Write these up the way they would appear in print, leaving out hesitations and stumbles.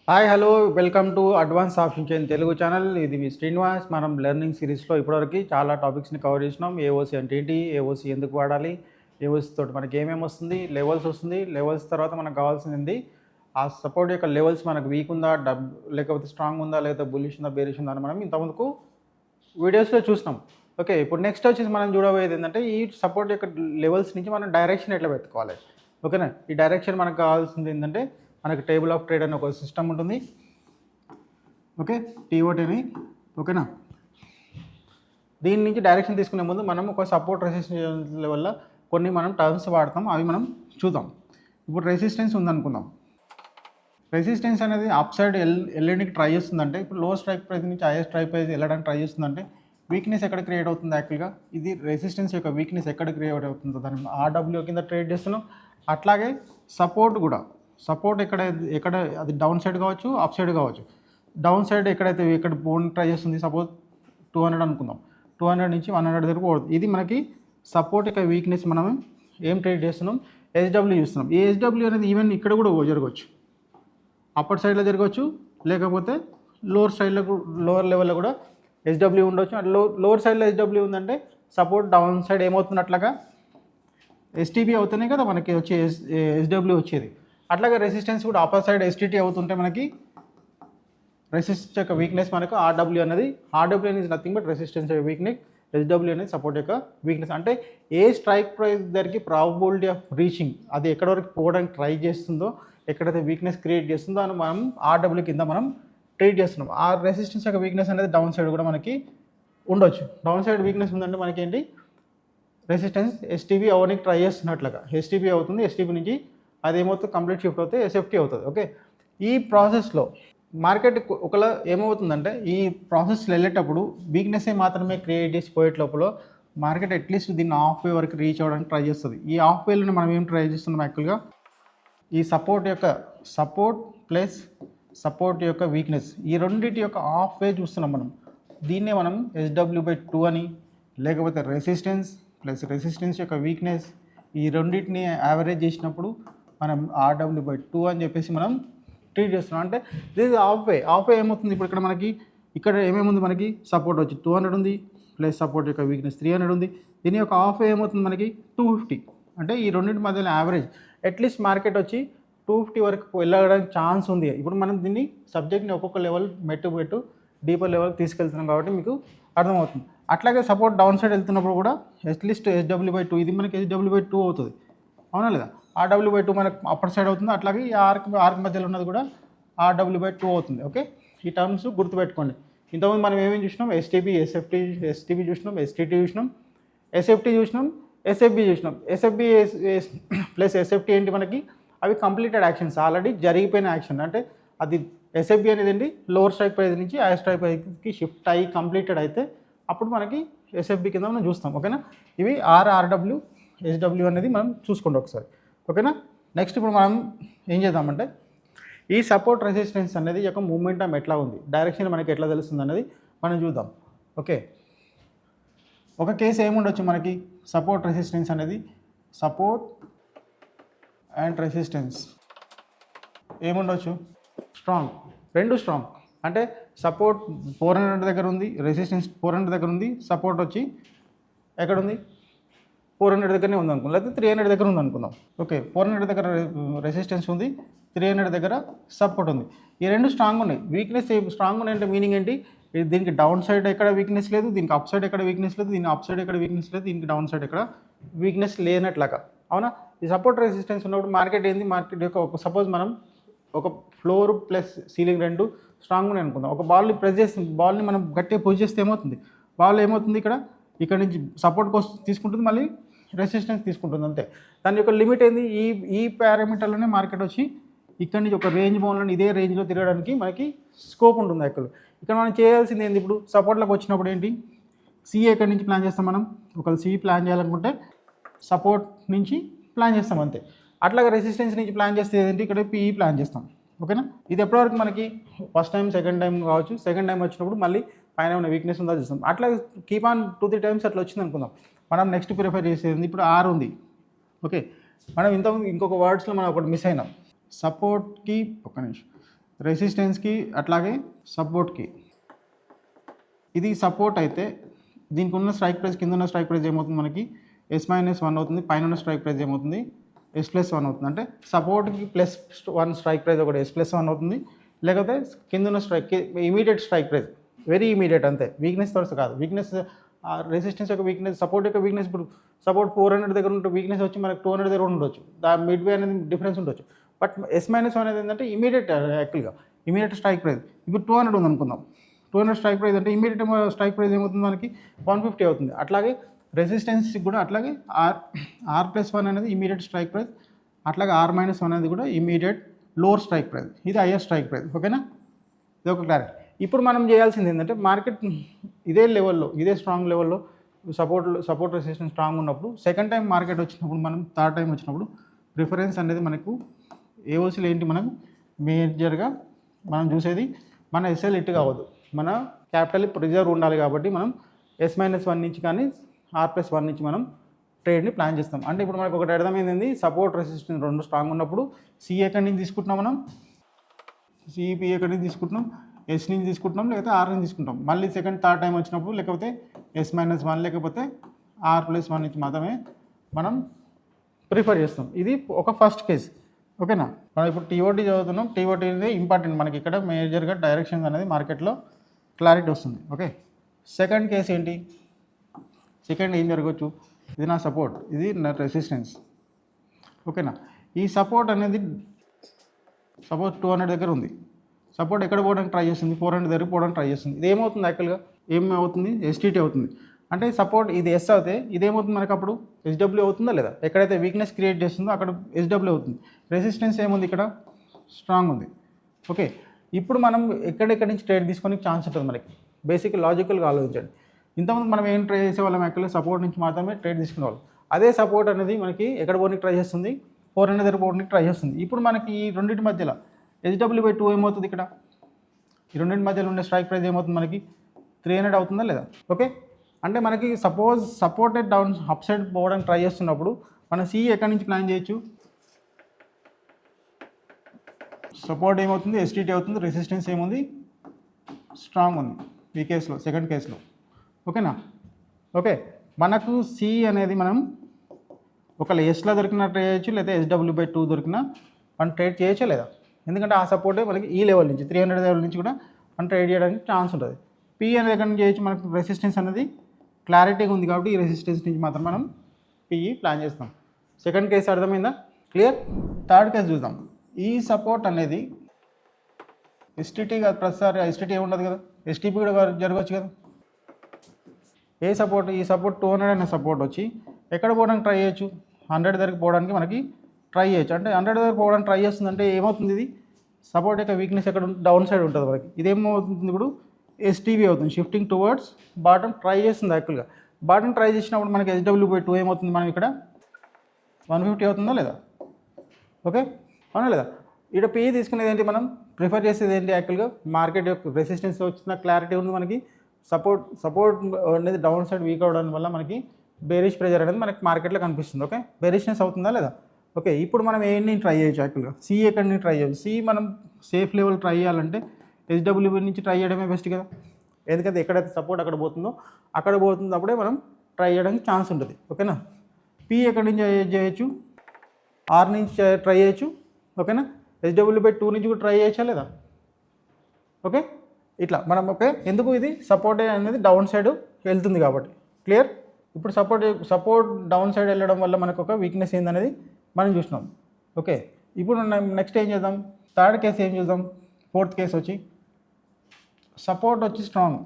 Hi hello welcome to advance option chain Telugu channel. ఇది మీ శ్రీనివాస్. మనం learning సిరీస్లో ఇప్పటివరకు చాలా టాపిక్స్ని కవర్ చేసినాం. ఏఓసి అంటే ఏంటి, ఏఓసి ఎందుకు వాడాలి, ఏఓసి తోటి మనకి ఏమేమి వస్తుంది, లెవెల్స్ వస్తుంది, లెవెల్స్ తర్వాత మనకు కావాల్సింది ఆ సపోర్ట్ యొక్క లెవెల్స్ మనకు వీక్ ఉందా, లేకపోతే స్ట్రాంగ్ ఉందా, లేకపోతే బుల్లిష్ ఉందా, బేరిష్ ఉందా అని మనం ఇంతకుముందుకు వీడియోస్లో చూసినాం. ఓకే, ఇప్పుడు నెక్స్ట్ వచ్చేసి మనం చూడబోయేది ఏంటంటే ఈ సపోర్ట్ యొక్క లెవెల్స్ నుంచి మనం డైరెక్షన్ ఎట్లా పెట్టుకోవాలి. ఓకేనా, ఈ డైరెక్షన్ మనకు కావాల్సింది ఏంటంటే మనకు టేబుల్ ఆఫ్ ట్రేడ్ అనే ఒక సిస్టమ్ ఉంటుంది. ఓకే, టీఓటీ అని. ఓకేనా, దీని నుంచి డైరెక్షన్ తీసుకునే ముందు మనం ఒక సపోర్ట్ రెసిస్టెన్స్ వల్ల కొన్ని మనం టర్మ్స్ వాడతాం, అవి మనం చూద్దాం. ఇప్పుడు రెసిస్టెన్స్ ఉందనుకుందాం. రెసిస్టెన్స్ అనేది అప్ సైడ్ వెళ్ళడానికి ట్రై చేస్తుందంటే, ఇప్పుడు లో స్ట్రైక్ ప్రైస్ నుంచి హైయర్ స్ట్రైక్ ప్రైస్ వెళ్ళడానికి ట్రై చేస్తుందంటే వీక్నెస్ ఎక్కడ క్రియేట్ అవుతుంది? యాక్చువల్గా ఇది రెసిస్టెన్స్ యొక్క వీక్నెస్ ఎక్కడ క్రియేట్ అవుతుందో దాన్ని ఆర్డబ్ల్యూ కింద ట్రేడ్ చేస్తున్నాం. అట్లాగే సపోర్ట్ కూడా, సపోర్ట్ ఎక్కడ అది డౌన్ సైడ్ కావచ్చు, అప్ సైడ్ కావచ్చు. డౌన్ సైడ్ ఎక్కడైతే ఇక్కడ పోన్ ట్రై చేస్తుంది, సపోజ్ 200 అనుకుందాం, 200 నుంచి 100 దగ్గర పోతుంది. ఇది మనకి సపోర్ట్ యొక్క వీక్నెస్. మనం ఏం ట్రేడ్ చేస్తున్నాం? ఎస్డబ్ల్యూ చూస్తున్నాం. ఈ ఎస్డబ్ల్యూ అనేది ఈవెన్ ఇక్కడ కూడా జరగవచ్చు, అప్పర్ సైడ్లో జరగవచ్చు, లేకపోతే లోవర్ లెవెల్లో కూడా ఎస్డబ్ల్యూ ఉండొచ్చు. అంటే లోవర్ సైడ్లో ఎస్డబ్ల్యూ ఉందంటే సపోర్ట్ డౌన్ సైడ్ ఏమవుతున్నట్లుగా ఎస్టీబీ అవుతూనే కదా మనకి వచ్చే ఎస్డబ్ల్యూ వచ్చేది. అట్లాగే రెసిస్టెన్స్ కూడా అప్పర్ సైడ్ ఎస్టీటీ అవుతుంటే మనకి రెసిస్టెన్స్ యొక్క వీక్నెస్ మనకు ఆర్డబ్ల్యూ అనేది. ఆర్డబ్ల్యూ అనేది నథింగ్ బట్ రెసిస్టెన్స్ యొక్క వీక్నెస్, ఎస్డబ్ల్యూ అనేది సపోర్ట్ యొక్క వీక్నెస్. అంటే ఏ స్ట్రైక్ ప్రైస్ దగ్గరికి ప్రాబబిలిటీ ఆఫ్ రీచింగ్, అది ఎక్కడి వరకు పోవడానికి ట్రై చేస్తుందో, ఎక్కడైతే వీక్నెస్ క్రియేట్ చేస్తుందో అని మనం ఆర్డబ్ల్యూ కింద మనం ట్రీట్ చేస్తున్నాం. ఆ రెసిస్టెన్స్ యొక్క వీక్నెస్ అనేది డౌన్ సైడ్ కూడా మనకి ఉండొచ్చు. డౌన్ సైడ్ వీక్నెస్ ఉందంటే మనకి ఏంటి, రెసిస్టెన్స్ ఎస్టీబీ అవ్వడానికి ట్రై చేస్తున్నట్లుగా ఎస్టీబీ అవుతుంది. ఎస్టీబీ నుంచి అది ఏమవుతుంది, కంప్లీట్ షిఫ్ట్ అవుతుంది, ఎస్ఎఫ్టీ అవుతుంది. ఓకే, ఈ ప్రాసెస్లో మార్కెట్ ఒకలా ఏమవుతుందంటే ఈ ప్రాసెస్లో వెళ్ళేటప్పుడు వీక్నెస్ మాత్రమే క్రియేట్ చేసి పోయే లోపల మార్కెట్ అట్లీస్ట్ దీన్ని హాఫ్ వే వరకు రీచ్ అవ్వడానికి ట్రై చేస్తుంది. ఈ హాఫ్ వేలోనే మనం ఏం ట్రై చేస్తున్నాం యాక్చువల్గా, ఈ సపోర్ట్ ప్లస్ సపోర్ట్ యొక్క వీక్నెస్, ఈ రెండింటి యొక్క హాఫ్ వే చూస్తున్నాం మనం. దీన్నే మనం SW/2 అని, లేకపోతే రెసిస్టెన్స్ ప్లస్ రెసిస్టెన్స్ యొక్క వీక్నెస్, ఈ రెండింటిని యావరేజ్ చేసినప్పుడు మనం RW/2 అని చెప్పేసి మనం ట్రీట్ చేస్తున్నాం. అంటే దిస్ హాఫ్ వే ఏమవుతుంది, ఇప్పుడు ఇక్కడ ఏమేముంది, మనకి సపోర్ట్ వచ్చి 200 ఉంది, ప్లస్ సపోర్ట్ యొక్క వీక్నెస్ 300 ఉంది. దీని యొక్క హాఫ్ వే ఏమవుతుంది మనకి 250. అంటే ఈ రెండింటి మధ్యలో యావరేజ్ అట్లీస్ట్ మార్కెట్ వచ్చి 250 వరకు వెళ్ళడానికి ఛాన్స్ ఉంది. ఇప్పుడు మనం దీన్ని సబ్జెక్ట్ని ఒక్కొక్క లెవెల్ మెట్టు డీపర్ లెవెల్కి తీసుకెళ్తున్నాం కాబట్టి మీకు అర్థమవుతుంది. అట్లాగే సపోర్ట్ డౌన్ సైడ్ వెళ్తున్నప్పుడు కూడా అట్లీస్ట్ SW/2, ఇది మనకి SW/2 అవుతుంది, అవునా లేదా? RW/2 మనకు అప్పర్ సైడ్ అవుతుంది. అట్లాగే ఈ ఆర్క్ మధ్యలో ఉన్నది కూడా RW/2 అవుతుంది. ఓకే, ఈ టర్మ్స్ గుర్తుపెట్టుకోండి. ఇంతకుముందు మనం ఏమేమి చూసినాం, ఎస్టీబీ చూసినాం, ఎస్టీటీ చూసినాం, ఎస్ఎఫ్టీ చూసినాం, ఎస్ఎఫ్బి చూసినాం. ఎస్ఎఫ్బి ప్లస్ ఎస్ఎఫ్టీ ఏంటి మనకి, అవి కంప్లీటెడ్ యాక్షన్స్, ఆల్రెడీ జరిగిపోయిన యాక్షన్. అంటే అది ఎస్ఎఫ్బి అనేది ఏంటి, లోవర్ స్ట్రైక్ ప్రైస్ నుంచి హైయర్ స్ట్రైక్ ప్రైస్కి షిఫ్ట్ అయ్యి కంప్లీటెడ్ అయితే అప్పుడు మనకి ఎస్ఎఫ్బి కింద మనం చూస్తాం. ఓకేనా, ఇవి ఆర్డబ్ల్యూ ఎస్డబ్ల్యూ అనేది మనం చూసుకోండి ఒకసారి. ఓకేనా, నెక్స్ట్ ఇప్పుడు మనం ఏం చేద్దామంటే ఈ సపోర్ట్ రెసిస్టెన్స్ అనేది యొక్క మూమెంటం ఎట్లా ఉంది, డైరెక్షన్ మనకి ఎట్లా తెలుస్తుంది అనేది మనం చూద్దాం. ఓకే, ఒక కేసు ఏముండొచ్చు మనకి, సపోర్ట్ రెసిస్టెన్స్ అనేది, సపోర్ట్ అండ్ రెసిస్టెన్స్ ఏముండొచ్చు, స్ట్రాంగ్, రెండు స్ట్రాంగ్. అంటే సపోర్ట్ 400 దగ్గర ఉంది, రెసిస్టెన్స్ 400 దగ్గర ఉంది, సపోర్ట్ వచ్చి ఎక్కడ ఉంది, 400 దగ్గరనే ఉంది అనుకుందాం, లేకపోతే 300 దగ్గర ఉంది అనుకుందాం. ఓకే, 400 దగ్గర రెసిస్టెన్స్ ఉంది, 300 దగ్గర సపోర్ట్ ఉంది. ఈ రెండు స్ట్రాంగ్ ఉన్నాయి. వీక్నెస్ స్ట్రాంగ్ ఉన్నాయి అంటే మీనింగ్ ఏంటి, దీనికి డౌన్ సైడ్ ఎక్కడ వీక్నెస్ లేదు, దీనికి అప్ సైడ్ ఎక్కడ వీక్నెస్ లేదు, దీనికి అప్ సైడ్ ఎక్కడ వీక్నెస్ లేదు, దీనికి డౌన్ సైడ్ ఎక్కడ వీక్నెస్ లేనట్లాగా, అవునా? ఈ సపోర్ట్ రెసిస్టెన్స్ ఉన్నప్పుడు మార్కెట్ ఏంది, మార్కెట్ యొక్క సపోజ్ మనం ఒక ఫ్లోర్ ప్లస్ సీలింగ్ రెండు స్ట్రాంగ్ ఉన్నాయి అనుకుందాం. ఒక బాల్ని ప్రెస్ చేసి బాల్ని మనం గట్టిగా పుష్ చేస్తే ఏమవుతుంది, బాల్ ఏమవుతుంది, ఇక్కడ నుంచి సపోర్ట్ కోసం తీసుకుంటుంది, మళ్ళీ రెసిస్టెన్స్ తీసుకుంటుంది, అంతే. దాని యొక్క లిమిట్ ఏంది, ఈ పారామీటర్లోనే మార్కెట్ వచ్చి ఇక్కడ నుంచి ఒక రేంజ్ బౌండ్లో ఇదే రేంజ్లో తిరగడానికి మనకి స్కోప్ ఉంటుంది యాక్చువల్. ఇక్కడ మనం చేయాల్సింది ఏంది, ఇప్పుడు సపోర్ట్లోకి వచ్చినప్పుడు ఏంటి, సిఏ ఎక్కడి నుంచి ప్లాన్ చేస్తాం మనం, ఒకవేళ సి ప్లాన్ చేయాలనుకుంటే సపోర్ట్ నుంచి ప్లాన్ చేస్తాం అంతే. అట్లాగే రెసిస్టెన్స్ నుంచి ప్లాన్ చేస్తే ఏంటి, ఇక్కడ పిఈ ప్లాన్ చేస్తాం. ఓకేనా, ఇది ఎప్పటివరకు మనకి ఫస్ట్ టైం సెకండ్ టైం కావచ్చు. సెకండ్ టైం వచ్చినప్పుడు మళ్ళీ పైన ఉన్న వీక్నెస్ ఉందా చూస్తాం. అట్లా కీప్ ఆన్ 2-3 టైమ్స్ అట్లా వచ్చింది అనుకుందాం. మనం నెక్స్ట్ ప్రిఫర్ చేసేది ఇప్పుడు ఆర్ ఉంది. ఓకే, మనం ఇంకొక వర్డ్స్లో మనం ఒకటి మిస్ అయినాం, సపోర్ట్కి ఒక నిమిషం, రెసిస్టెన్స్కి అట్లాగే సపోర్ట్కి. ఇది సపోర్ట్ అయితే దీనికి ఉన్న స్ట్రైక్ ప్రైస్ కింద ఉన్న స్ట్రైక్ ప్రైస్ ఏమవుతుంది మనకి S-1 అవుతుంది, పైన ఉన్న స్ట్రైక్ ప్రైస్ ఏమవుతుంది S+1 అవుతుంది. అంటే సపోర్ట్కి +1 స్ట్రైక్ ప్రైస్ ఒకటి S+1 అవుతుంది, లేకపోతే కింద ఉన్న strike immediate strike price very immediate అంతే, వీక్నెస్ తోటి కాదు. వీక్నెస్ రెసిస్టెన్స్ యొక్క వీక్నెస్, సపోర్ట్ యొక్క వీక్నెస్. ఇప్పుడు సపోర్ట్ 400 దగ్గర ఉంటే వీక్నెస్ వచ్చి మనకు 200 దగ్గర ఉండొచ్చు, దాని మిడ్వే అనేది డిఫరెన్స్ ఉండొచ్చు. బట్ S-1 అనేది ఏంటంటే ఇమీడియట్, యాక్చువల్గా ఇమీడియట్ స్ట్రైక్ ప్రైస్. ఇప్పుడు 200 ఉంది అనుకుందాం, 200 స్ట్రైక్ ప్రైస్ అంటే ఇమీడియట్ స్ట్రైక్ ప్రైస్ ఏమవుతుంది మనకి 150 అవుతుంది. అట్లాగే రెసిస్టెన్స్కి కూడా అట్లాగే R+1 అనేది ఇమీడియట్ స్ట్రైక్ ప్రైస్, అట్లాగే R-1 అనేది కూడా ఇమీడియట్ లోవర్ స్ట్రైక్ ప్రైస్. ఇది హైయర్ స్ట్రైక్ ప్రైస్. ఓకేనా, ఇది ఒక క్లారిటీ. ఇప్పుడు మనం చేయాల్సింది ఏంటంటే మార్కెట్ ఇదే లెవెల్లో, ఇదే స్ట్రాంగ్ లెవెల్లో సపోర్ట్ రెసిస్టెన్స్ స్ట్రాంగ్ ఉన్నప్పుడు, సెకండ్ టైం మార్కెట్ వచ్చినప్పుడు, మనం థర్డ్ టైం వచ్చినప్పుడు ప్రిఫరెన్స్ అనేది మనకు ఏఓసీలో ఏంటి, మనం మేజర్గా మనం చూసేది మన ఎస్ఎల్ హిట్ కావద్దు, మన క్యాపిటల్ రిజర్వ్ ఉండాలి. కాబట్టి మనం S-1 నుంచి కానీ R+1 నుంచి మనం ట్రేడ్ని ప్లాన్ చేస్తాం. అంటే ఇప్పుడు మనకు ఒకటి అర్థమైంది, సపోర్ట్ రెసిస్టెన్స్ రెండు స్ట్రాంగ్ ఉన్నప్పుడు సిఏ ఎక్కడి నుంచి తీసుకుంటున్నాం, మనం సిఈపి ఎక్కడి నుంచి తీసుకుంటున్నాం, S నుంచి తీసుకుంటున్నాం, లేకపోతే R నుంచి తీసుకుంటాం. మళ్ళీ సెకండ్ థర్డ్ టైం వచ్చినప్పుడు లేకపోతే S-1 లేకపోతే R+1 నుంచి మాత్రమే మనం ప్రిఫర్ చేస్తాం. ఇది ఒక ఫస్ట్ కేస్. ఓకేనా, మనం ఇప్పుడు టీఓటీ చదువుతున్నాం. టీఓటీ అనేది ఇంపార్టెంట్ మనకి, ఇక్కడ మేజర్గా డైరెక్షన్స్ అనేది మార్కెట్లో క్లారిటీ వస్తుంది. ఓకే, సెకండ్ కేసు ఏంటి, సెకండ్ ఏం జరగవచ్చు, ఇది నా సపోర్ట్, ఇది నా రెసిస్టెన్స్. ఓకేనా, ఈ సపోర్ట్ అనేది సపోజ్ 200 దగ్గర ఉంది. సపోర్ట్ ఎక్కడ పోవడానికి ట్రై చేస్తుంది, 400 దగ్గర పోవడానికి ట్రై చేస్తుంది. ఇది ఏమవుతుంది, యాక్చువల్గా ఏమవుతుంది, STT అవుతుంది. అంటే సపోర్ట్ ఇది S అవుతే ఇదేమవుతుంది మనకు అప్పుడు SW అవుతుందా లేదా, ఎక్కడైతే వీక్నెస్ క్రియేట్ చేస్తుందో అక్కడ SW అవుతుంది. రెసిస్టెన్స్ ఏముంది ఇక్కడ, స్ట్రాంగ్ ఉంది. ఓకే, ఇప్పుడు మనం ఎక్కడెక్కడి నుంచి ట్రేడ్ తీసుకొని ఛాన్స్ ఉంటుంది మనకి. బేసిక్ లాజికల్గా ఆలోచించండి. ఇంతకుముందు మనం ఏం ట్రై చేసేవాళ్ళం, యాక్చువల్గా సపోర్ట్ నుంచి మాత్రమే ట్రేడ్ తీసుకునేవాళ్ళం. అదే సపోర్ట్ అనేది మనకి ఎక్కడ పోనికి ట్రై చేస్తుంది, 400 దగ్గర పోవడానికి ట్రై చేస్తుంది. ఇప్పుడు మనకి ఈ రెండింటి మధ్యలో SW/2 ఏమవుతుంది, ఇక్కడ ఈ రెండింటి మధ్యలో ఉండే స్ట్రైక్ ప్రైస్ ఏమవుతుంది మనకి 300 అవుతుందా లేదా. ఓకే, అంటే మనకి suppose supported down up side పోవడానికి ట్రై చేస్తున్నప్పుడు మన సి ఎక్కడి నుంచి ప్లాన్ చేయొచ్చు, సపోర్ట్ ఏమవుతుంది STT అవుతుంది, రెసిస్టెన్స్ ఏముంది స్ట్రాంగ్ ఉంది ఈ కేసులో, సెకండ్ కేసులో. ఓకేనా, ఓకే, మనకు సి అనేది మనం ఒకవేళ ఎస్లో దొరికినా ట్రేడ్ చేయొచ్చు, లేదా SW/2 దొరికినా మనం ట్రేడ్ చేయొచ్చా లేదా. ఎందుకంటే ఆ సపోర్టే మనకి ఈ లెవెల్ నుంచి 300 లెవెల్ నుంచి కూడా మనం ట్రేడ్ చేయడానికి ఛాన్స్ ఉంటుంది. పి అనేది ఎక్కడ నుంచి చేయొచ్చు, మనకు రెసిస్టెన్స్ అనేది క్లారిటీగా ఉంది కాబట్టి ఈ రెసిస్టెన్స్ నుంచి మాత్రం మనం పిఈ ప్లాన్ చేస్తాం. సెకండ్ కేసు అర్థమైందా, క్లియర్. థర్డ్ కేసు చూద్దాం. ఈ సపోర్ట్ అనేది STT కాదు, ప్రతిసారి STT ఏముండదు కదా, STP కూడా జరగవచ్చు కదా. ఏ సపోర్ట్, ఈ సపోర్ట్ 200 అనే సపోర్ట్ వచ్చి ఎక్కడ పోవడానికి ట్రై చేయొచ్చు, 100 దగ్గరికి పోవడానికి మనకి ట్రై చేయొచ్చు. అంటే 100 దగ్గర పోవడానికి ట్రై చేస్తుందంటే ఏమవుతుంది, ఇది సపోర్ట్ యొక్క వీక్నెస్ ఎక్కడ డౌన్ సైడ్ ఉంటుంది మనకి. ఇదేమవుతుంది ఇప్పుడు STB అవుతుంది, షిఫ్టింగ్ టువర్డ్స్ బాటమ్ ట్రై చేస్తుంది. యాక్చువల్గా బాటమ్ ట్రై చేసినప్పుడు మనకి SW/2 ఏమవుతుంది, మనం ఇక్కడ 150 అవుతుందా లేదా. ఓకే, అవునా లేదా. ఇక్కడ పిఈ తీసుకునేది ఏంటి, మనం ప్రిఫర్ చేసేది ఏంటి, యాక్చువల్గా మార్కెట్ యొక్క రెసిస్టెన్స్ వచ్చిన క్లారిటీ ఉంది మనకి. సపోర్ట్ అనేది డౌన్ సైడ్ వీక్ అవడం వల్ల మనకి బేరిష్ ప్రెజర్ అనేది మనకి మార్కెట్లో కనిపిస్తుంది. ఓకే, బేరిష్నెస్ అవుతుందా లేదా. ఓకే, ఇప్పుడు మనం ఏంటి ట్రై చేయొచ్చు, యాక్చువల్గా సి ఎక్కడి నుంచి ట్రై చేయొచ్చు. సి మనం సేఫ్ లెవెల్ ట్రై చేయాలంటే SW నుంచి ట్రై చేయడమే బెస్ట్ కదా. ఎందుకంటే ఎక్కడైతే సపోర్ట్ అక్కడ పోతుందో అక్కడ పోతున్నప్పుడే మనం ట్రై చేయడానికి ఛాన్స్ ఉంటుంది. ఓకేనా, పి ఎక్కడి నుంచి చేయొచ్చు, ఆర్ నుంచి ట్రై చేయొచ్చు. ఓకేనా, SW/2 నుంచి కూడా ట్రై చేయొచ్చా లేదా. ఓకే, ఇట్లా మనం. ఓకే, ఎందుకు ఇది సపోర్ట్ అనేది డౌన్ సైడ్ వెళ్తుంది కాబట్టి, క్లియర్. ఇప్పుడు సపోర్ట్ డౌన్ సైడ్ వెళ్ళడం వల్ల మనకు ఒక వీక్నెస్ ఏందనేది మనం చూసినాం. ఓకే, ఇప్పుడు నెక్స్ట్ ఏం చేద్దాం, థర్డ్ కేసు ఏం చూద్దాం. ఫోర్త్ కేసు వచ్చి సపోర్ట్ వచ్చి స్ట్రాంగ్,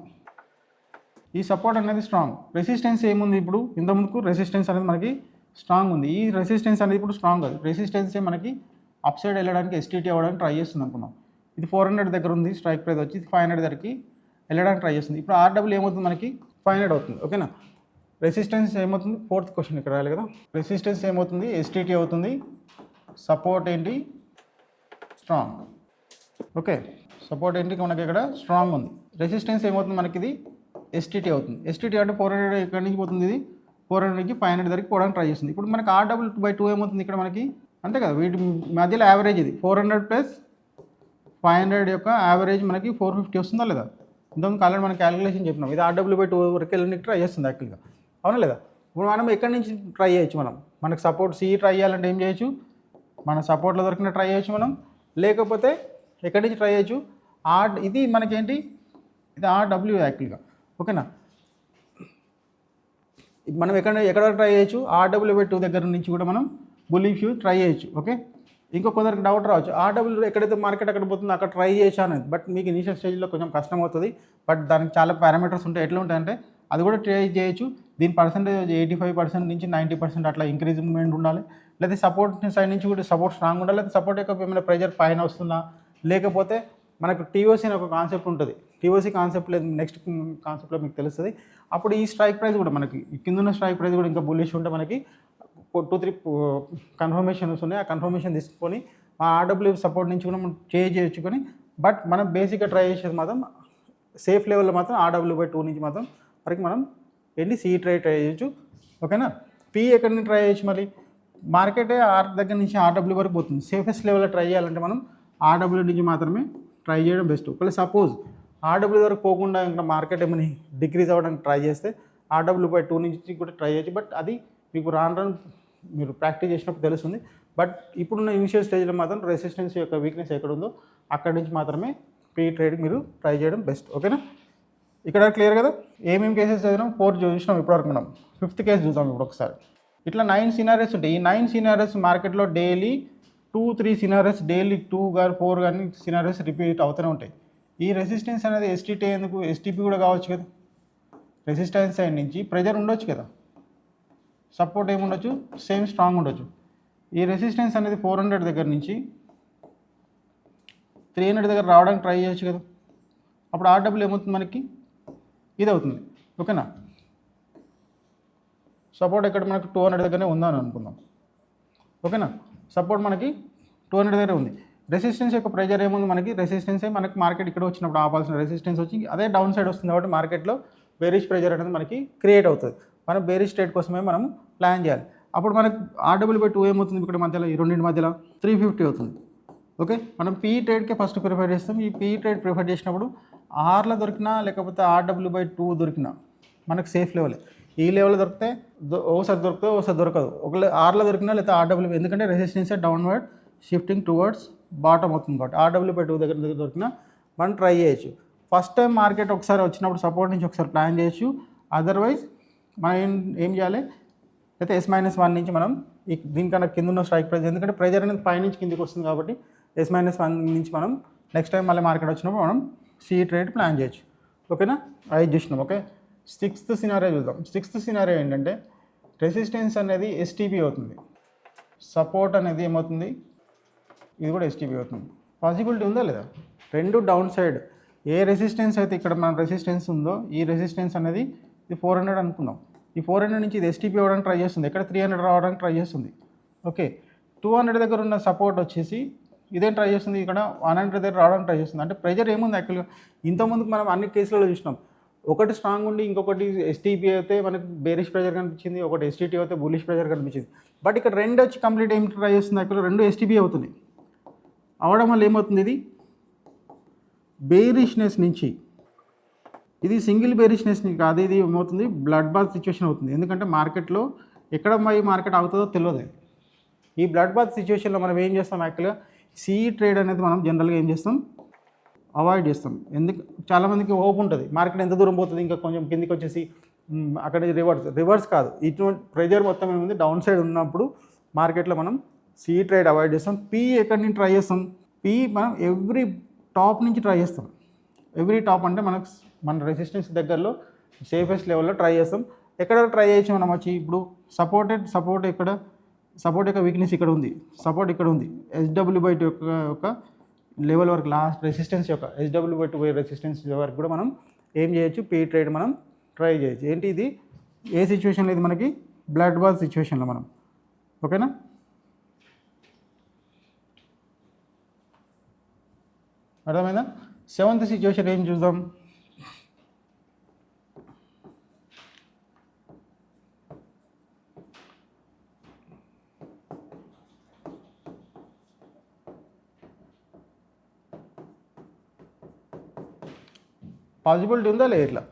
ఈ సపోర్ట్ అనేది స్ట్రాంగ్, రెసిస్టెన్స్ ఏముంది, ఇప్పుడు ఇంతకుముందుకు రెసిస్టెన్స్ అనేది మనకి స్ట్రాంగ్ ఉంది. ఈ రెసిస్టెన్స్ అనేది ఇప్పుడు స్ట్రాంగ్ కాదు, రెసిస్టెన్సే మనకి అప్ సైడ్ వెళ్ళడానికి STT అవ్వడానికి ట్రై చేస్తుంది అనుకున్నాం. ఇది 400 దగ్గర ఉంది స్ట్రైక్ ప్రైస్ వచ్చి, 500 దగ్గరికి వెళ్ళడానికి ట్రై చేస్తుంది. ఇప్పుడు RW ఏమవుతుంది మనకి 500 అవుతుంది. ఓకేనా, రెసిస్టెన్స్ ఏమవుతుంది, ఫోర్త్ క్వశ్చన్ ఇక్కడ రాయాలి కదా. రెసిస్టెన్స్ ఏమవుతుంది STT అవుతుంది, సపోర్ట్ ఏంటి స్ట్రాంగ్. ఓకే, సపోర్ట్ ఏంటి మనకి ఇక్కడ స్ట్రాంగ్ ఉంది, రెసిస్టెన్స్ ఏమవుతుంది మనకి ఇది STT అవుతుంది. STT అంటే 400 ఎక్కడి నుంచి పోతుంది, ఇది 400 నుంచి 500 దగ్గరికి పోవడానికి ట్రై చేస్తుంది. ఇప్పుడు మనకి RW/2 ఏమవుతుంది ఇక్కడ మనకి, అంతే కదా, వీటి మధ్యలో యావరేజ్ ఇది 400 + 500 యొక్క యావరేజ్ మనకి 450 వస్తుందా లేదా? ఇంతకుముందు ఆల్రెడీ మనం క్యాలిక్యులేషన్ చెప్పినాం. ఇది RW/2 వరకు వెళ్ళడానికి ట్రై చేస్తుంది యాక్చువల్గా, అవునా లేదా? ఇప్పుడు మనం ఎక్కడి నుంచి ట్రై చేయొచ్చు? మనకు సపోర్ట్ సి ట్రై చేయాలంటే ఏం చేయొచ్చు? మన సపోర్ట్లో దొరికిన ట్రై చేయొచ్చు మనం, లేకపోతే ఎక్కడి నుంచి ట్రై చేయొచ్చు? ఇది మనకేంటి, ఇది RW యాక్చువల్గా, ఓకేనా? మనం ఎక్కడ వరకు ట్రై చేయొచ్చు? RW/2 దగ్గర నుంచి కూడా మనం బుల్లిష్ ట్రై చేయొచ్చు, ఓకే? ఇంకో కొందరికి డౌట్ రావచ్చు, RW ఎక్కడైతే మార్కెట్ అక్కడ పోతుందో అక్కడ ట్రై చేశాను, బట్ మీకు ఇనిషియల్ స్టేజ్లో కొంచెం కష్టం అవుతుంది, బట్ దానికి చాలా పారామీటర్స్ ఉంటాయి. ఎట్లా ఉంటాయంటే అది కూడా ట్రై చేయొచ్చు. దీని పర్సెంటేజ్ 85% నుంచి 90% అట్లా ఇంక్రీజ్మెంట్ ఉండాలి, లేదా సపోర్ట్ సైడ్ నుంచి కూడా సపోర్ట్ స్ట్రాంగ్ ఉండాలి, లేదా సపోర్ట్ యొక్క ఏమైనా ప్రెజర్ పైన వస్తుందా, లేకపోతే మనకు TOC అని ఒక కాన్సెప్ట్ ఉంటుంది. TOC కాన్సెప్ట్ లేదు, నెక్స్ట్ కాన్సెప్ట్లో మీకు తెలుస్తుంది. అప్పుడు ఈ స్ట్రైక్ ప్రైస్ కూడా మనకి కింద స్ట్రైక్ ప్రైస్ కూడా ఇంకా బుల్లిష్ ఉంటే మనకి 2-3 కన్ఫర్మేషన్స్ ఉన్నాయి. ఆ కన్ఫర్మేషన్ తీసుకొని ఆ RW సపోర్ట్ నుంచి కూడా మనం చేయొచ్చుకొని, బట్ మనం బేసిక్గా ట్రై చేసేది మాత్రం సేఫ్ లెవెల్లో మాత్రం RW/2 నుంచి మాత్రం వరకు మనం వెళ్ళి సి ట్రై చేయొచ్చు, ఓకేనా? పి ఎక్కడి నుంచి ట్రై చేయొచ్చు? మరి మార్కెటే ఆర్ దగ్గర నుంచి RW వరకు పోతుంది. సేఫెస్ట్ లెవెల్లో ట్రై చేయాలంటే మనం RW నుంచి మాత్రమే ట్రై చేయడం బెస్ట్. ఒకవేళ సపోజ్ RW వరకు పోకుండా ఇంకా మార్కెట్ ఏమైనా డిక్రీజ్ అవ్వడానికి ట్రై చేస్తే RW/2 నుంచి కూడా ట్రై చేయొచ్చు, బట్ అది మీకు రాను మీరు ప్రాక్టీస్ చేసినప్పుడు తెలుస్తుంది. బట్ ఇప్పుడున్న ఇనిషియల్ స్టేజ్లో మాత్రం రెసిస్టెన్స్ యొక్క వీక్నెస్ ఎక్కడ ఉందో అక్కడి నుంచి మాత్రమే పీ ట్రేడింగ్ మీరు ట్రై చేయడం బెస్ట్, ఓకేనా? ఇక్కడ క్లియర్ కదా? ఏమేమి కేసెస్ చదివినాం? 4 చూసినాం ఇప్పటివరకు. మనం 5th కేసు చూద్దాం ఇప్పుడు ఒకసారి. ఇట్లా 9 సినారియోస్ ఉంటాయి. ఈ 9 సినారియోస్ మార్కెట్లో డైలీ 2-3 సినారియోస్, డైలీ 2 కానీ 4 కానీ సినారియోస్ రిపీట్ అవుతూనే ఉంటాయి. ఈ రెసిస్టెన్స్ అనేది STT ఎందుకు? STP కూడా కావచ్చు కదా. రెసిస్టెన్స్ సైడ్ నుంచి ప్రెజర్ ఉండొచ్చు కదా, సపోర్ట్ ఏముండొచ్చు? సేమ్ స్ట్రాంగ్ ఉండొచ్చు. ఈ రెసిస్టెన్స్ అనేది 400 దగ్గర నుంచి 300 దగ్గర రావడానికి ట్రై చేయొచ్చు కదా. అప్పుడు RW ఏమవుతుంది మనకి? ఇది అవుతుంది, ఓకేనా? సపోర్ట్ ఇక్కడ మనకు 200 దగ్గరనే ఉందని అనుకుందాం, ఓకేనా? సపోర్ట్ మనకి 200 దగ్గర ఉంది. రెసిస్టెన్స్ యొక్క ప్రెజర్ ఏముంది మనకి? రెసిస్టెన్సే మనకి మార్కెట్ ఇక్కడ వచ్చినప్పుడు ఆపాల్సిన రెసిస్టెన్స్ వచ్చి అదే డౌన్ సైడ్ వస్తుంది కాబట్టి మార్కెట్లో బేరిష్ ప్రెజర్ అనేది మనకి క్రియేట్ అవుతుంది. మనం బేరిష్ ట్రేడ్ కోసమే మనం ప్లాన్ చేయాలి. అప్పుడు మనకు RW/2 ఏమవుతుంది? ఇక్కడ మధ్యలో ఈ రెండింటి మధ్యలో 350 అవుతుంది, ఓకే? మనం పీ ట్రేడ్కే ఫస్ట్ ప్రిఫర్ చేస్తాం. ఈ పీ ట్రేడ్ ప్రిఫర్ చేసినప్పుడు ఆర్లో దొరికినా లేకపోతే RW/2 దొరికినా మనకు సేఫ్ లెవెల్. ఈ లెవెల్ దొరికితే ఓసారి దొరకదు. ఒకవేళ ఆర్లో దొరికినా లేదా RW, ఎందుకంటే resistance downward shifting towards bottom అవుతుంది కాబట్టి RW/2 దగ్గర దొరికినా మనం ట్రై చేయొచ్చు. ఫస్ట్ టైం మార్కెట్ ఒకసారి వచ్చినప్పుడు సపోర్ట్ నుంచి ఒకసారి ప్లాన్ చేయొచ్చు. అదర్వైజ్ మనం ఏం చేయాలి? అయితే S-1 నుంచి మనం దీనికన్నా కింద ఉన్న స్ట్రైక్ ప్రైస్, ఎందుకంటే ప్రెజర్ అనేది పై నుంచి కిందికి వస్తుంది కాబట్టి S-1 నుంచి మనం నెక్స్ట్ టైం మళ్ళీ మార్కెట్ వచ్చినప్పుడు మనం సి ట్రేడ్ ప్లాన్ చేయొచ్చు, ఓకేనా? అది చూసినాం, ఓకే? 6th సినారియో చూద్దాం. 6th సినారియో ఏంటంటే రెసిస్టెన్స్ అనేది STP అవుతుంది, సపోర్ట్ అనేది ఏమవుతుంది? ఇది కూడా STP అవుతుంది. పాసిబిలిటీ ఉందా లేదా? రెండు డౌన్ సైడ్ ఏ రెసిస్టెన్స్ అయితే ఇక్కడ మన రెసిస్టెన్స్ ఉందో ఈ రెసిస్టెన్స్ అనేది ఇది 400 అనుకుందాం. ఈ 400 నుంచి ఇది STP అవ్వడానికి ట్రై చేస్తుంది, ఇక్కడ 300 రావడానికి ట్రై చేస్తుంది, ఓకే? 200 దగ్గర ఉన్న సపోర్ట్ వచ్చేసి ఇదేం ట్రై చేస్తుంది? ఇక్కడ 100 దగ్గర రావడానికి ట్రై చేస్తుంది. అంటే ప్రెజర్ ఏముంది యాక్చువల్గా? ఇంతకుముందుకు మనం అన్ని కేసులలో చూసినాం, ఒకటి స్ట్రాంగ్ ఉండి ఇంకొకటి STP అయితే మనకు బేరిష్ ప్రెజర్ కనిపించింది, ఒకటి STT అయితే బులిష్ ప్రెజర్ కనిపించింది. బట్ ఇక్కడ రెండు వచ్చి కంప్లీట్ ఏం ట్రై చేస్తుంది? యాక్చువల్గా రెండు STP అవుతుంది. అవడం వల్ల ఏమవుతుంది? ఇది బేరిష్నెస్ నుంచి, ఇది సింగిల్ బేరిష్నెస్ కాదు, ఇది ఏమవుతుంది? బ్లడ్ బాత్ సిచ్యువేషన్ అవుతుంది. ఎందుకంటే మార్కెట్లో ఎక్కడ మార్కెట్ అవుతుందో తెలియదు. ఈ బ్లడ్ బాత్ సిచ్యువేషన్లో మనం ఏం చేస్తాం? యాక్చువల్గా సి ట్రేడ్ అనేది మనం జనరల్గా ఏం చేస్తాం? అవాయిడ్ చేస్తాం. ఎందుకు? చాలామందికి హోప్ ఉంటుంది మార్కెట్ ఎంత దూరం పోతుంది, ఇంకా కొంచెం కిందికి వచ్చేసి అక్కడ రివర్స్ కాదు. ఇటువంటి ప్రెజర్ మొత్తం ఏముంది? డౌన్ సైడ్ ఉన్నప్పుడు మార్కెట్లో మనం సి ట్రేడ్ అవాయిడ్ చేస్తాం. పీ ఎక్కడి నుంచి ట్రై చేస్తాం? పీ మనం ఎవ్రీ టాప్ నుంచి ట్రై చేస్తాం. ఎవ్రీ టాప్ అంటే మన రెసిస్టెన్స్ దగ్గరలో సేఫెస్ట్ లెవెల్లో ట్రై చేస్తాం. ఎక్కడ ట్రై చేయొచ్చు మనం వచ్చి? ఇప్పుడు సపోర్ట్ ఇక్కడ, సపోర్ట్ యొక్క వీక్నెస్ ఇక్కడ ఉంది, సపోర్ట్ ఇక్కడ ఉంది. SW/2 యొక్క లెవెల్ వరకు, లాస్ట్ రెసిస్టెన్స్ యొక్క SW/2 రెసిస్టెన్స్ వరకు కూడా మనం ఏం చేయొచ్చు? పీ ట్రేడ్ మనం ట్రై చేయొచ్చు. ఏంటి ఇది? ఏ సిచ్యువేషన్లో? ఇది మనకి బ్లడ్ బాత్ సిచ్యువేషన్లో మనం, ఓకేనా? అర్థమైందా? 7th సిచ్యువేషన్ ఏం చూద్దాం? పాసిబిలిటీ ఉందా లేదు? ఇట్లా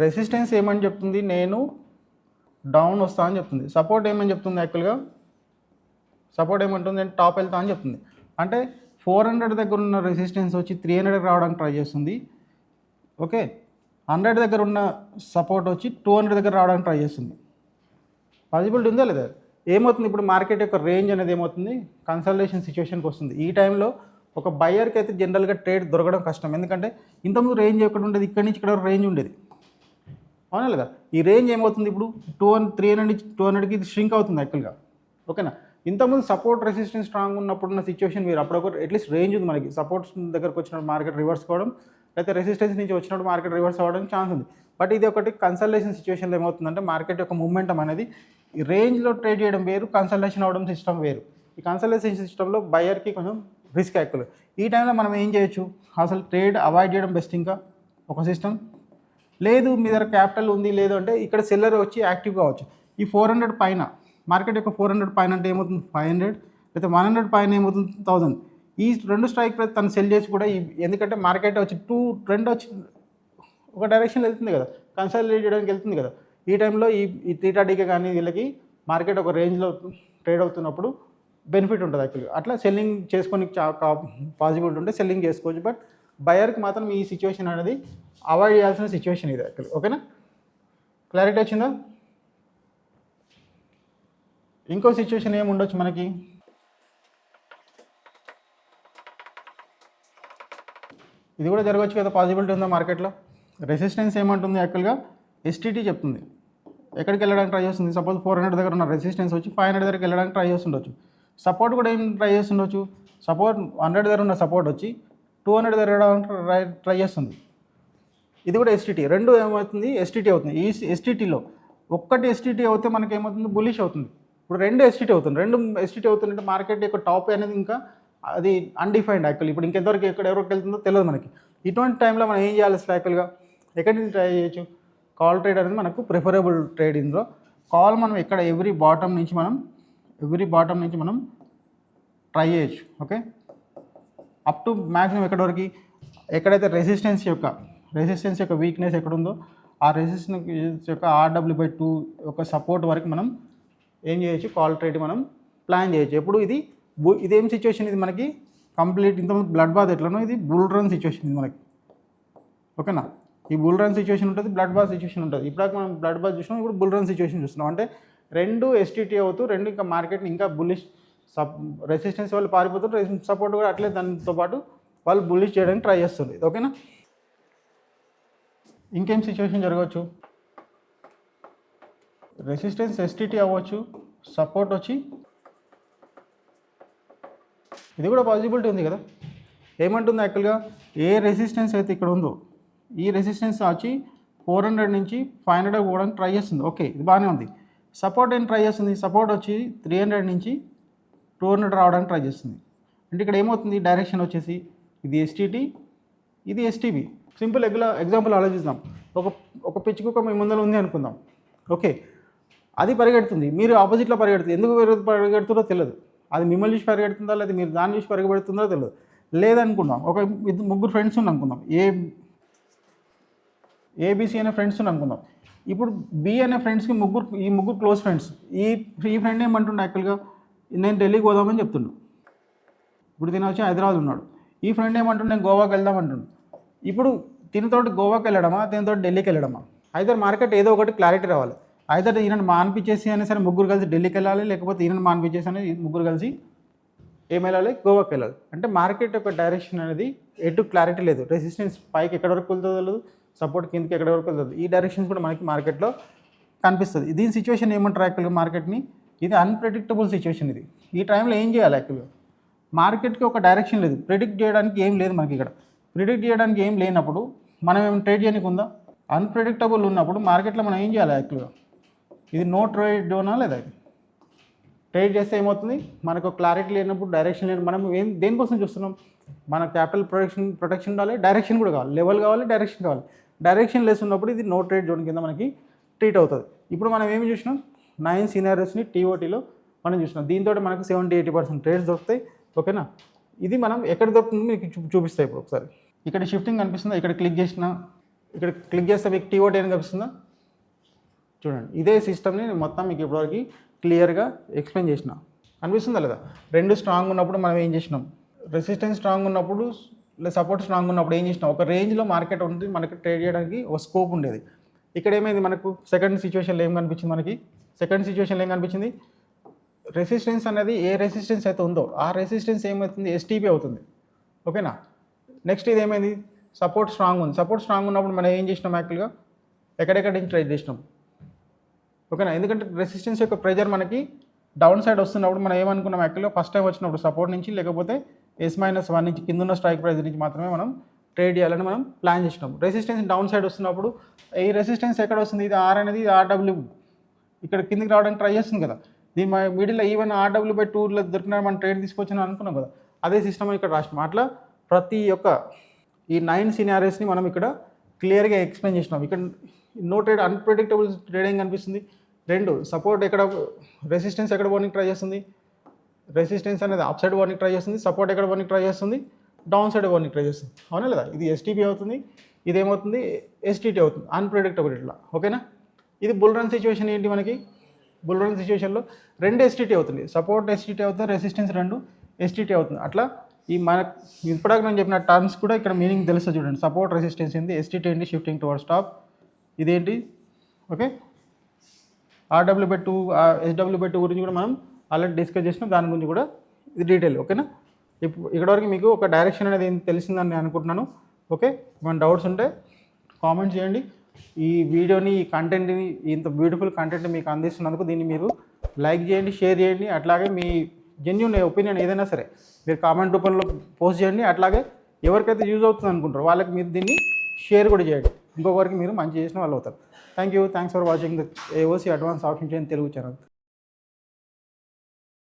రెసిస్టెన్స్ ఏమని చెప్తుంది, నేను డౌన్ వస్తా అని చెప్తుంది. సపోర్ట్ ఏమని చెప్తుంది, యాక్చువల్గా సపోర్ట్ ఏమంటుంది అంటే టాప్ వెళ్తా అని చెప్తుంది. అంటే 400 దగ్గర ఉన్న రెసిస్టెన్స్ వచ్చి 300 రావడానికి ట్రై చేస్తుంది. ఓకే, 100 దగ్గర ఉన్న సపోర్ట్ వచ్చి 200 దగ్గర రావడానికి ట్రై చేస్తుంది. పాసిబిలిటీ ఉందా లేదా? ఏమవుతుంది ఇప్పుడు మార్కెట్ యొక్క రేంజ్ అనేది ఏమవుతుంది, కన్సల్టేషన్ సిచ్యువేషన్కి వస్తుంది. ఈ టైంలో ఒక బయ్యర్కి అయితే జనరల్గా ట్రేడ్ దొరకడం కష్టం. ఎందుకంటే ఇంతకుముందు రేంజ్ ఎక్కడ ఉండేది, ఇక్కడి నుంచి ఇక్కడ రేంజ్ ఉండేది, అవునా లేదా? ఈ రేంజ్ ఏమవుతుంది ఇప్పుడు 300 నుంచి 200కి ఇది ష్రింక్ అవుతుంది యాక్చువల్గా. ఓకేనా, ఇంతకుముందు సపోర్ట్ రెసిస్టెన్స్ స్ట్రాంగ్ ఉన్నప్పుడున్న సిచ్యువేషన్ మీరు అప్పుడొక అట్లీస్ట్ రేంజ్ ఉంది మనకి. సపోర్ట్స్ దగ్గరకు వచ్చినప్పుడు మార్కెట్ రివర్స్ కావడం, లేకపోతే రెసిస్టెన్స్ నుంచి వచ్చినప్పుడు మార్కెట్ రివర్స్ అవ్వడానికి ఛాన్స్ ఉంది. బట్ ఇది ఒకటి కన్సల్టేషన్ సిచ్యువేషన్లో ఏమవుతుందంటే మార్కెట్ యొక్క మూమెంటం అనేది ఈ రేంజ్లో ట్రేడ్ చేయడం వేరు, కన్సల్టేషన్ అవ్వడం సిస్టమ్ వేరు. ఈ కన్సల్టేషన్ సిస్టంలో బయర్కి కొంచెం రిస్క్ యాక్చువల్. ఈ టైంలో మనం ఏం చేయొచ్చు, అసలు ట్రేడ్ అవాయిడ్ చేయడం బెస్ట్. ఇంకా ఒక సిస్టమ్ లేదు, మీ దగ్గర క్యాపిటల్ ఉంది లేదు అంటే ఇక్కడ సెల్లర్ వచ్చి యాక్టివ్ కావచ్చు. ఈ 400 పైన మార్కెట్ యొక్క 400 పైన అంటే ఏమవుతుంది 500, లేకపోతే 100 పైన ఏమవుతుంది 1000. ఈ రెండు స్ట్రైక్ ప్రైస్ తను సెల్ చేసి కూడా ఎందుకంటే మార్కెట్ వచ్చి ట్రెండ్ వచ్చి ఒక డైరెక్షన్ వెళ్తుంది కదా, కన్సాలిడేట్ చేయడానికి వెళ్తుంది కదా. ఈ టైంలో ఈ టీటాడీకే కానీ వీళ్ళకి మార్కెట్ ఒక రేంజ్లో ట్రేడ్ అవుతున్నప్పుడు బెనిఫిట్ ఉంటుంది యాక్చువల్గా. అట్లా సెల్లింగ్ చేసుకొని పాసిబిలిటీ ఉంటే సెల్లింగ్ చేసుకోవచ్చు. బట్ బయర్కి మాత్రం ఈ సిచ్యువేషన్ అనేది అవాయిడ్ చేయాల్సిన సిచ్యువేషన్ ఇది యాక్చువల్. ఓకేనా, క్లారిటీ వచ్చిందా? ఇంకో సిచ్యువేషన్ ఏమి ఉండొచ్చు మనకి, ఇది కూడా జరగవచ్చు కదా, పాసిబిలిటీ ఉందా మార్కెట్లో. రెసిస్టెన్స్ ఏమంటుంది యాక్చువల్గా, ఎస్టీటీ చెప్తుంది ఎక్కడికి వెళ్ళడానికి ట్రై చేస్తుంది. సపోజ్ 400 దగ్గర ఉన్న రెసిస్టెన్స్ వచ్చి 500 దగ్గరికి వెళ్ళడానికి ట్రై చేస్తుండొచ్చు. సపోర్ట్ కూడా ఏం ట్రై చేస్తుండొచ్చు, సపోర్ట్ 100 దగ్గర ఉన్న సపోర్ట్ వచ్చి 200 దగ్గర ట్రై చేస్తుంది. ఇది కూడా ఎస్టీటీ, రెండు ఏమవుతుంది ఎస్టీటీ అవుతుంది. ఈ ఎస్టీటీలో ఒక్కటి ఎస్టీటీ అవుతే మనకి ఏమవుతుంది, బుల్లిష్ అవుతుంది. ఇప్పుడు రెండు ఎస్టీటీ అవుతుంది, రెండు ఎస్టీటీ అవుతుందంటే మార్కెట్ యొక్క టాప్ అనేది ఇంకా అది అన్డిఫైన్డ్ యాక్చువల్. ఇప్పుడు ఇంకెంతవరకు ఎవరికి వెళ్తుందో తెలియదు మనకి. ఇటువంటి టైంలో మనం ఏం చేయాలి యాక్చువల్గా, ఎక్కడి నుంచి ట్రై చేయొచ్చు, కాల్ ట్రేడ్ అనేది మనకు ప్రిఫరబుల్ ట్రేడ్. ఇందులో కాల్ మనం ఎక్కడ ఎవ్రీ బాటమ్ నుంచి మనం ట్రై చేయొచ్చు. ఓకే, అప్ టు మ్యాక్సిమం ఎక్కడి వరకు, ఎక్కడైతే రెసిస్టెన్స్ యొక్క వీక్నెస్ ఎక్కడుందో ఆ రెసిస్టెన్స్ యొక్క RW/2 యొక్క సపోర్ట్ వరకు మనం ఏం చేయొచ్చు, కాల్ ట్రేడ్ మనం ప్లాన్ చేయొచ్చు. ఎప్పుడు ఇదేం సిచ్యువేషన్, ఇది మనకి కంప్లీట్ ఇంతకుముందు బ్లడ్ బాత్ ఎట్లనో ఇది బుల్ రన్ సిచ్యువేషన్ ఇది మనకి. ఓకేనా, ఈ బుల్ రన్ సిచ్యువేషన్ ఉంటుంది, బ్లడ్ బాత్ సిచ్యువేషన్ ఉంటుంది. ఇప్పుడు మనం బ్లడ్ బాత్ చూసినాం, ఇప్పుడు బుల్ రన్ సిచ్యువేషన్ చూస్తున్నాం. అంటే రెండు ఎస్టీటీ అవుతూ రెండు ఇంకా మార్కెట్ని ఇంకా బుల్లిష్ రెసిస్టెన్స్ వాళ్ళు పారిపోతారు, సపోర్ట్ కూడా అట్లే దానితో పాటు వాళ్ళు బుల్లిష్ చేయడానికి ట్రై చేస్తుంది. ఓకేనా, ఇంకేం సిచ్యువేషన్ జరగవచ్చు, రెసిస్టెన్స్ ఎస్టీటీ అవ్వచ్చు, సపోర్ట్ వచ్చి ఇది కూడా పాసిబిలిటీ ఉంది కదా. ఏమంటుంది యాక్చువల్గా, ఏ రెసిస్టెన్స్ అయితే ఇక్కడ ఉందో ఈ రెసిస్టెన్స్ వచ్చి 400 నుంచి 500 పోవడానికి ట్రై చేస్తుంది. ఓకే, ఇది బాగానే ఉంది. సపోర్ట్ ఏం ట్రై చేస్తుంది, సపోర్ట్ వచ్చి 300 నుంచి 200 రావడానికి ట్రై చేస్తుంది. అంటే ఇక్కడ ఏమవుతుంది, డైరెక్షన్ వచ్చేసి ఇది ఎస్టీటీ, ఇది ఎస్టీబీ. సింపుల్ ఎగ్జాంపుల్ ఆలోచిద్దాం. ఒక పిచ్చి కుక్క మీ ముందర ఉంది అనుకుందాం. ఓకే, అది పరిగెడుతుంది, మీరు ఆపోజిట్లో పరిగెడుతుంది. ఎందుకు పరిగెడుతుందో తెలియదు, అది మిమ్మల్ని చూసి పరిగెడుతుందా లేదా మీరు దాన్ని చూసి పరిగెడుతుందో తెలియదు. లేదనుకుందాం, ఒక ముగ్గురు ఫ్రెండ్స్ ఉన్న అనుకుందాం, ఏబిసి అనే ఫ్రెండ్స్ ఉన్న అనుకుందాం. ఇప్పుడు బి అనే ఫ్రెండ్స్కి ఈ ముగ్గురు క్లోజ్ ఫ్రెండ్స్. ఈ ఫ్రెండ్ ఏమంటుండే యాక్చువల్గా, నేను ఢిల్లీకి పోదామని చెప్తుండు. ఇప్పుడు తిన వచ్చి హైదరాబాద్ ఉన్నాడు. ఈ ఫ్రెండ్ ఏమంటుండే, నేను గోవాకి వెళ్దాం అంటుండు. ఇప్పుడు తినతోటి గోవాకి వెళ్ళడమా, తినతోటి ఢిల్లీకి వెళ్ళడమా? అయితే మార్కెట్ ఏదో ఒకటి క్లారిటీ రావాలి. అయితే ఈయనను మాన్పించేసి అయినా సరే ముగ్గురు కలిసి ఢిల్లీకి వెళ్ళాలి, లేకపోతే ఈయనను మాన్పించేసి అనేది ముగ్గురు కలిసి ఏం వెళ్ళాలి, గోవాకి వెళ్ళాలి. అంటే మార్కెట్ యొక్క డైరెక్షన్ అనేది ఎటు క్లారిటీ లేదు. రెసిస్టెన్స్ పైకి ఎక్కడి వరకు వెళ్తుందో తెలియదు, సపోర్ట్ కిందకి ఎక్కడి వరకు వెళ్తుంది. ఈ డైరెక్షన్స్ కూడా మనకి మార్కెట్లో కనిపిస్తుంది. దీని సిచ్యువేషన్ ఏమంటారు యాక్చువల్గా మార్కెట్ని, ఇది అన్ప్రెడిక్టబుల్ సిచ్యువేషన్. ఇది ఈ టైంలో ఏం చేయాలి యాక్చువల్గా, మార్కెట్కి ఒక డైరెక్షన్ లేదు, ప్రిడిక్ట్ చేయడానికి ఏం లేదు మనకి. ఇక్కడ ప్రిడిక్ట్ చేయడానికి ఏం లేనప్పుడు మనం ఏం ట్రేడ్ చేయడానికి ఉందా? అన్ప్రెడిక్టబుల్ ఉన్నప్పుడు మార్కెట్లో మనం ఏం చేయాలి యాక్చువల్గా, ఇది నో ట్రేడ్ జోనా లేదా? ట్రేడ్ చేస్తే ఏమవుతుంది, మనకు క్లారిటీ లేనప్పుడు, డైరెక్షన్ లేని మనం దేనికోసం చూస్తున్నాం, మన క్యాపిటల్ ప్రొటెక్షన్ ఉండాలి, డైరెక్షన్ కూడా కావాలి, లెవెల్ కావాలి, డైరెక్షన్ కావాలి. డైరెక్షన్ లెస్ ఉన్నప్పుడు ఇది నో ట్రేడ్ జోన్ కింద మనకి ట్రీట్ అవుతుంది. ఇప్పుడు మనం ఏమి చూసినాం, 9 సినారియోస్ని టీఓటీలో మనం చూసినాం. దీంతో మనకు 70-80% ట్రేడ్స్ దొరుకుతాయి. ఓకేనా, ఇది మనం ఎక్కడ దొరుకుతుందో మీకు చూపిస్తాయి. ఇప్పుడు ఒకసారి ఇక్కడ షిఫ్టింగ్ కనిపిస్తుందా, ఇక్కడ క్లిక్ చేసిన ఇక్కడ క్లిక్ చేస్తే మీకు టీఓటీ అని కనిపిస్తుందా? చూడండి, ఇదే సిస్టమ్ని నేను మొత్తం మీకు ఇప్పటివరకు క్లియర్గా ఎక్స్ప్లెయిన్ చేసిన. అనిపిస్తుందా లేదా? రెండు స్ట్రాంగ్ ఉన్నప్పుడు మనం ఏం చేసినాం, రెసిస్టెన్స్ స్ట్రాంగ్ ఉన్నప్పుడు లేదా సపోర్ట్ స్ట్రాంగ్ ఉన్నప్పుడు ఏం చేసినాం, ఒక రేంజ్లో మార్కెట్ ఉంటుంది, మనకి ట్రేడ్ చేయడానికి ఒక స్కోప్ ఉండేది. ఇక్కడ ఏమైంది, మనకు సెకండ్ సిచ్యువేషన్లో ఏం కనిపించింది, మనకి సెకండ్ సిచ్యువేషన్లో ఏం కనిపించింది, రెసిస్టెన్స్ అనేది ఏ రెసిస్టెన్స్ అయితే ఉందో ఆ రెసిస్టెన్స్ ఏమవుతుంది, ఎస్టీపీ అవుతుంది. ఓకేనా? నెక్స్ట్ ఇది ఏమైంది, సపోర్ట్ స్ట్రాంగ్ ఉంది. సపోర్ట్ స్ట్రాంగ్ ఉన్నప్పుడు మనం ఏం చేసినాం, యాక్చువల్గా ఎక్కడెక్కడ నుంచి ట్రేడ్ చేసినాం. ఓకేనా? ఎందుకంటే రెసిస్టెన్స్ యొక్క ప్రెజర్ మనకి డౌన్ సైడ్ వస్తున్నప్పుడు మనం ఏమనుకున్నాం, యాక్చువల్గా ఫస్ట్ టైం వచ్చినప్పుడు సపోర్ట్ నుంచి, లేకపోతే S-1 నుంచి కింద ఉన్న స్ట్రైక్ ప్రైస్ నుంచి మాత్రమే మనం ట్రేడ్ చేయాలని మనం ప్లాన్ చేసినాం. రెసిస్టెన్స్ డౌన్ సైడ్ వస్తున్నప్పుడు ఈ రెసిస్టెన్స్ ఎక్కడ వస్తుంది, ఇది R అనేది RW ఇక్కడ కిందికి రావడానికి ట్రై చేస్తుంది కదా. దీని మిడిల్లో ఈవెన్ RW/2లో దొరికిన మనం ట్రేడ్ తీసుకొచ్చిన అనుకున్నాం కదా. అదే సిస్టమ్ ఇక్కడ రాసినాం. అట్లా ప్రతి ఒక్క ఈ 9 సినారియోస్ని మనం ఇక్కడ క్లియర్గా ఎక్స్ప్లెయిన్ చేసినాం. ఇక్కడ నో ట్రేడ్, అన్ప్రెడిక్టబుల్ ట్రేడింగ్ కనిపిస్తుంది. రెండు, సపోర్ట్ ఎక్కడ, రెసిస్టెన్స్ ఎక్కడ పోనీకి ట్రై చేస్తుంది, రెసిస్టెన్స్ అనేది అప్ సైడ్ పోనీకి ట్రై చేస్తుంది, సపోర్ట్ ఎక్కడ పోనీకి ట్రై చేస్తుంది, డౌన్ సైడ్ పోనీకి ట్రై చేస్తుంది. అవునా లేదా? ఇది STP అవుతుంది, ఇదేమవుతుంది STT అవుతుంది, అన్ప్రెడిక్టబుల్ ఇట్లా. ఓకేనా? ఇది బుల్ రన్ సిచ్యువేషన్ ఏంటి, మనకి బుల్ రన్ సిచ్యువేషన్లో రెండు STT అవుతుంది, సపోర్ట్ STT అవుతుంది, రెసిస్టెన్స్ రెండు STT అవుతుంది. అట్లా ఈ మన ఇప్పటిదాకా నేను చెప్పిన టర్మ్స్ కూడా ఇక్కడ మీనింగ్ తెలుస్తుంది. చూడండి, సపోర్ట్ రెసిస్టెన్స్ ఏంటి, STT ఏంటి, షిఫ్టింగ్ టువర్డ్ స్టాప్ ఇదేంటి. ఓకే, RW/2 SW/2 గురించి కూడా మనం ఆల్రెడీ డిస్కస్ చేసినాం, దాని గురించి కూడా ఇది డీటెయిల్. ఓకేనా? ఇప్పుడు ఇక్కడ వరకు మీకు ఒక డైరెక్షన్ అనేది తెలిసిందని నేను అనుకుంటున్నాను. ఓకే, మన డౌట్స్ ఉంటే కామెంట్ చేయండి. ఈ వీడియోని, ఈ కంటెంట్ని, ఇంత బ్యూటిఫుల్ కంటెంట్ మీకు అందిస్తున్నందుకు దీన్ని మీరు లైక్ చేయండి, షేర్ చేయండి. అట్లాగే మీ జెన్యూన్ ఒపీనియన్ ఏదైనా సరే మీరు కామెంట్ రూపంలో పోస్ట్ చేయండి. అట్లాగే ఎవరికైతే యూజ్ అవుతుంది అనుకుంటారో వాళ్ళకి మీరు దీన్ని షేర్ కూడా చేయండి. ఇంకొకరికి మీరు మంచి చేసిన వాళ్ళు అవుతారు. Thanks for watching the AOC advance option chain Telugu channel.